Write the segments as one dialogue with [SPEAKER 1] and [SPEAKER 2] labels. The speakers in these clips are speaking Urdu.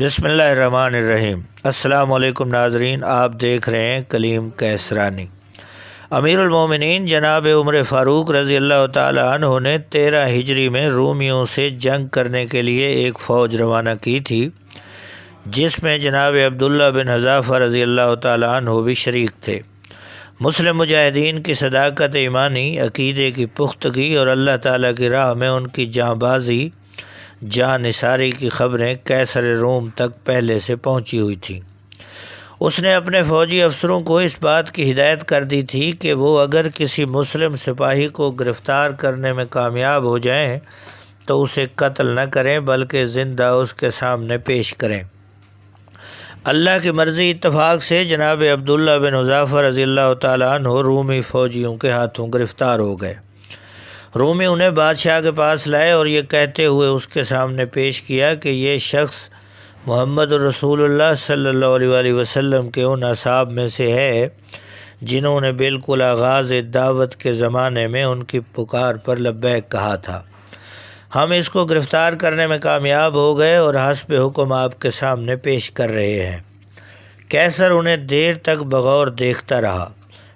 [SPEAKER 1] بسم اللہ الرحمن الرحیم۔ السلام علیکم ناظرین، آپ دیکھ رہے ہیں کلیم کیسرانی۔ امیر المومنین جناب عمر فاروق رضی اللہ تعالی عنہ نے 13 ہجری میں رومیوں سے جنگ کرنے کے لیے ایک فوج روانہ کی تھی، جس میں جناب عبداللہ بن حذافہ رضی اللہ تعالی عنہ بھی شریک تھے۔ مسلم مجاہدین کی صداقت ایمانی، عقیدے کی پختگی اور اللہ تعالیٰ کی راہ میں ان کی جاں بازی، جان نثاری کی خبریں کیسر روم تک پہلے سے پہنچی ہوئی تھیں۔ اس نے اپنے فوجی افسروں کو اس بات کی ہدایت کر دی تھی کہ وہ اگر کسی مسلم سپاہی کو گرفتار کرنے میں کامیاب ہو جائیں تو اسے قتل نہ کریں بلکہ زندہ اس کے سامنے پیش کریں۔ اللہ کی مرضی اتفاق سے جناب عبداللہ بن حذافہ رضی اللہ تعالیٰ عنہ رومی فوجیوں کے ہاتھوں گرفتار ہو گئے۔ رومی انہیں بادشاہ کے پاس لائے اور یہ کہتے ہوئے اس کے سامنے پیش کیا کہ یہ شخص محمد رسول اللہ صلی اللہ علیہ وسلم کے ان اصحاب میں سے ہے جنہوں نے بالکل آغاز دعوت کے زمانے میں ان کی پکار پر لبیک کہا تھا۔ ہم اس کو گرفتار کرنے میں کامیاب ہو گئے اور حسب حکم آپ کے سامنے پیش کر رہے ہیں۔ کیسر انہیں دیر تک بغور دیکھتا رہا،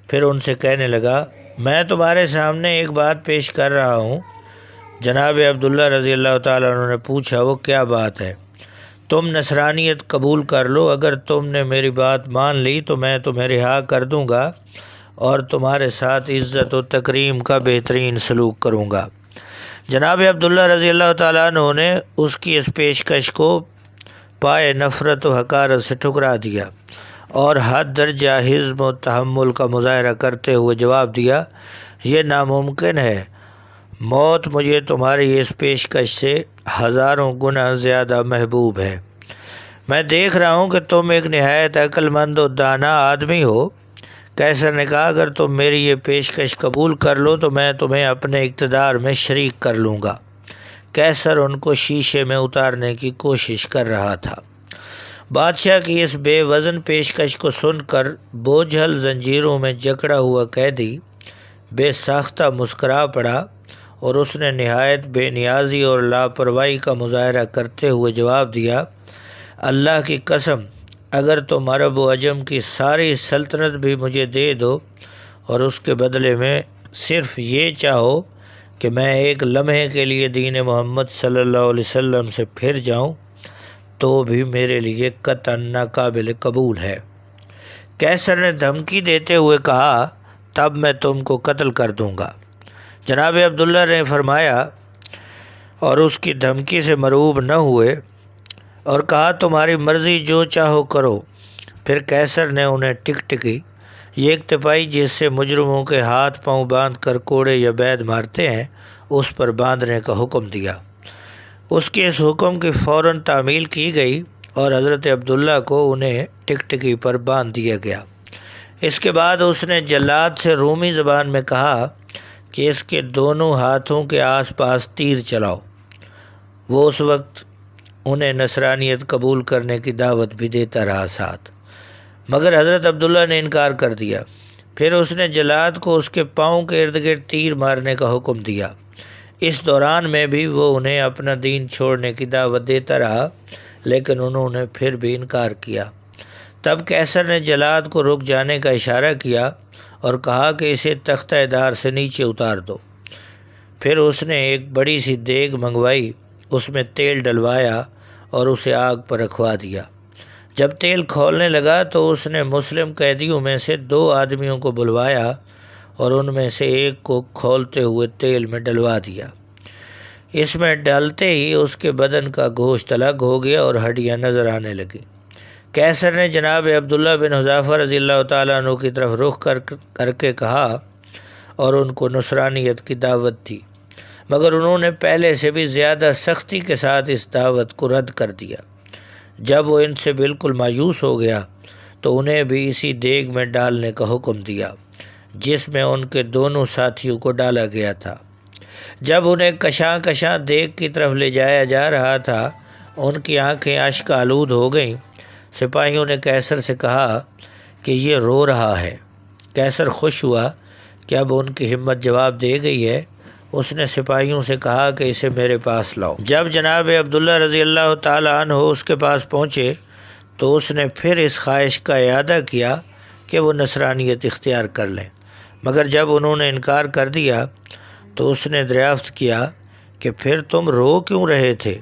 [SPEAKER 1] پھر ان سے کہنے لگا، میں تمہارے سامنے ایک بات پیش کر رہا ہوں۔ جناب عبداللہ رضی اللہ تعالیٰ عنہ نے پوچھا، وہ کیا بات ہے؟ تم نصرانیت قبول کر لو، اگر تم نے میری بات مان لی تو میں تمہیں رہا کر دوں گا اور تمہارے ساتھ عزت و تکریم کا بہترین سلوک کروں گا۔ جناب عبداللہ رضی اللہ تعالیٰ عنہ نے اس کی اس پیشکش کو پائے نفرت و حقارت سے ٹھکرا دیا اور حد درجہ حزم و تحمل کا مظاہرہ کرتے ہوئے جواب دیا، یہ ناممکن ہے، موت مجھے تمہاری اس پیشکش سے ہزاروں گنا زیادہ محبوب ہے۔ میں دیکھ رہا ہوں کہ تم ایک نہایت عقل مند و دانا آدمی ہو۔ کیسر نے کہا، اگر تم میری یہ پیشکش قبول کر لو تو میں تمہیں اپنے اقتدار میں شریک کر لوں گا۔ کیسر ان کو شیشے میں اتارنے کی کوشش کر رہا تھا۔ بادشاہ کی اس بے وزن پیشکش کو سن کر بوجھل زنجیروں میں جکڑا ہوا قیدی بے ساختہ مسکرا پڑا اور اس نے نہایت بے نیازی اور لاپرواہی کا مظاہرہ کرتے ہوئے جواب دیا، اللہ کی قسم، اگر تم عرب و عجم کی ساری سلطنت بھی مجھے دے دو اور اس کے بدلے میں صرف یہ چاہو کہ میں ایک لمحے کے لیے دین محمد صلی اللہ علیہ وسلم سے پھر جاؤں تو بھی میرے لیے قطعاً ناقابل قبول ہے۔ کیسر نے دھمکی دیتے ہوئے کہا، تب میں تم کو قتل کر دوں گا۔ جناب عبداللہ نے فرمایا اور اس کی دھمکی سے مرعوب نہ ہوئے اور کہا، تمہاری مرضی، جو چاہو کرو۔ پھر کیسر نے انہیں ٹکٹکی، یہ ایک تپائی جس سے مجرموں کے ہاتھ پاؤں باندھ کر کوڑے یا بید مارتے ہیں، اس پر باندھنے کا حکم دیا۔ اس کے اس حکم کی فوراً تعمیل کی گئی اور حضرت عبداللہ کو انہیں ٹکٹکی پر باندھ دیا گیا۔ اس کے بعد اس نے جلاد سے رومی زبان میں کہا کہ اس کے دونوں ہاتھوں کے آس پاس تیر چلاؤ۔ وہ اس وقت انہیں نصرانیت قبول کرنے کی دعوت بھی دیتا رہا ساتھ، مگر حضرت عبداللہ نے انکار کر دیا۔ پھر اس نے جلاد کو اس کے پاؤں کے ارد گرد تیر مارنے کا حکم دیا۔ اس دوران میں بھی وہ انہیں اپنا دین چھوڑنے کی دعوت دیتا رہا، لیکن انہوں نے پھر بھی انکار کیا۔ تب کیسر نے جلاد کو رک جانے کا اشارہ کیا اور کہا کہ اسے تختہ دار سے نیچے اتار دو۔ پھر اس نے ایک بڑی سی دیگ منگوائی، اس میں تیل ڈلوایا اور اسے آگ پر رکھوا دیا۔ جب تیل کھولنے لگا تو اس نے مسلم قیدیوں میں سے 2 آدمیوں کو بلوایا اور ان میں سے ایک کو کھولتے ہوئے تیل میں ڈلوا دیا۔ اس میں ڈالتے ہی اس کے بدن کا گوشت الگ ہو گیا اور ہڈیاں نظر آنے لگیں۔ کیسر نے جناب عبداللہ بن حذافہ رضی اللہ تعالیٰ عنہ کی طرف رخ کر کے کہا اور ان کو نصرانیت کی دعوت دی، مگر انہوں نے پہلے سے بھی زیادہ سختی کے ساتھ اس دعوت کو رد کر دیا۔ جب وہ ان سے بالکل مایوس ہو گیا تو انہیں بھی اسی دیگ میں ڈالنے کا حکم دیا جس میں ان کے دونوں ساتھیوں کو ڈالا گیا تھا۔ جب انہیں کشاں کشاں دیگ کی طرف لے جایا جا رہا تھا، ان کی آنکھیں اشک آلود ہو گئیں۔ سپاہیوں نے کیسر سے کہا کہ یہ رو رہا ہے۔ کیسر خوش ہوا کہ اب ان کی ہمت جواب دے گئی ہے۔ اس نے سپاہیوں سے کہا کہ اسے میرے پاس لاؤ۔ جب جناب عبداللہ رضی اللہ تعالیٰ عنہ اس کے پاس پہنچے تو اس نے پھر اس خواہش کا اعادہ کیا کہ وہ نصرانیت اختیار کر لیں، مگر جب انہوں نے انکار کر دیا تو اس نے دریافت کیا کہ پھر تم رو کیوں رہے تھے؟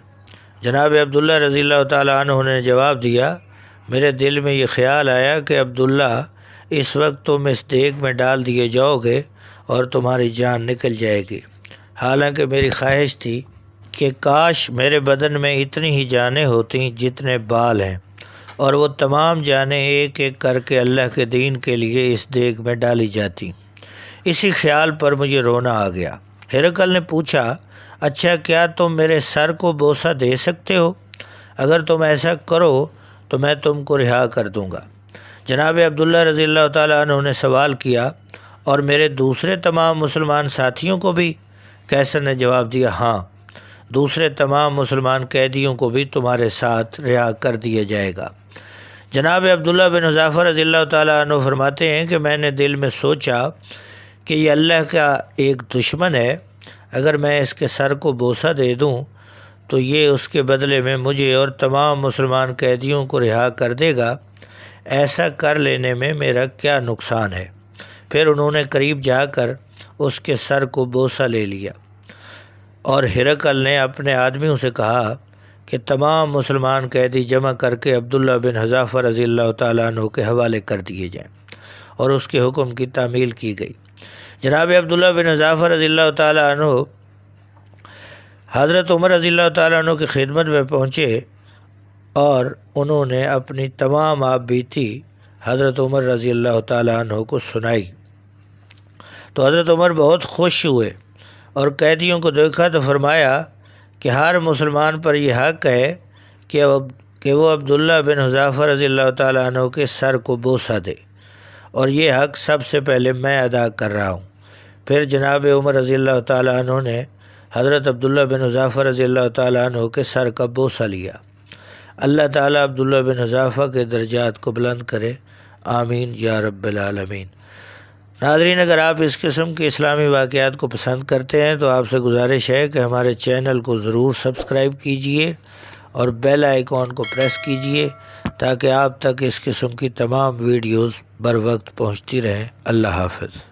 [SPEAKER 1] جناب عبداللہ رضی اللہ تعالیٰ عنہ نے جواب دیا، میرے دل میں یہ خیال آیا کہ عبداللہ اس وقت تم اس دیگ میں ڈال دیے جاؤ گے اور تمہاری جان نکل جائے گی، حالانکہ میری خواہش تھی کہ کاش میرے بدن میں اتنی ہی جانیں ہوتیں جتنے بال ہیں، اور وہ تمام جانیں ایک ایک کر کے اللہ کے دین کے لیے اس دیگ میں ڈالی جاتی۔ اسی خیال پر مجھے رونا آ گیا۔ ہرقل نے پوچھا، اچھا کیا تم میرے سر کو بوسہ دے سکتے ہو؟ اگر تم ایسا کرو تو میں تم کو رہا کر دوں گا۔ جناب عبداللہ رضی اللہ تعالیٰ عنہ نے سوال کیا، اور میرے دوسرے تمام مسلمان ساتھیوں کو بھی؟ قیصر نے جواب دیا، ہاں، دوسرے تمام مسلمان قیدیوں کو بھی تمہارے ساتھ رہا کر دیا جائے گا۔ جناب عبداللہ بن حذافہ رضی اللہ تعالیٰ عنہ فرماتے ہیں کہ میں نے دل میں سوچا کہ یہ اللہ کا ایک دشمن ہے، اگر میں اس کے سر کو بوسہ دے دوں تو یہ اس کے بدلے میں مجھے اور تمام مسلمان قیدیوں کو رہا کر دے گا، ایسا کر لینے میں میرا کیا نقصان ہے؟ پھر انہوں نے قریب جا کر اس کے سر کو بوسہ لے لیا، اور ہرقل نے اپنے آدمیوں سے کہا کہ تمام مسلمان قیدی جمع کر کے عبداللہ بن حذافہ رضی اللہ تعالیٰ عنہ کے حوالے کر دیے جائیں، اور اس کے حکم کی تعمیل کی گئی۔ جناب عبداللہ بن حذافہ رضی اللہ تعالیٰ عنہ حضرت عمر رضی اللہ تعالیٰ عنہ کی خدمت میں پہنچے اور انہوں نے اپنی تمام آپ بیتی حضرت عمر رضی اللہ تعالیٰ عنہ کو سنائی، تو حضرت عمر بہت خوش ہوئے اور قیدیوں کو دیکھا تو فرمایا کہ ہر مسلمان پر یہ حق ہے کہ وہ عبداللہ بن حذافہ رضی اللہ تعالیٰ عنہ کے سر کو بوسہ دے، اور یہ حق سب سے پہلے میں ادا کر رہا ہوں۔ پھر جناب عمر رضی اللہ تعالیٰ عنہ نے حضرت عبداللہ بن حذافہ رضی اللہ تعالیٰ عنہ کے سر کا بوسہ لیا۔ اللہ تعالیٰ عبداللہ بن حذافہ کے درجات کو بلند کرے، آمین یا رب العالمین۔ ناظرین، اگر آپ اس قسم کے اسلامی واقعات کو پسند کرتے ہیں تو آپ سے گزارش ہے کہ ہمارے چینل کو ضرور سبسکرائب کیجئے اور بیل آئیکن کو پریس کیجئے تاکہ آپ تک اس قسم کی تمام ویڈیوز بر وقت پہنچتی رہیں۔ اللہ حافظ۔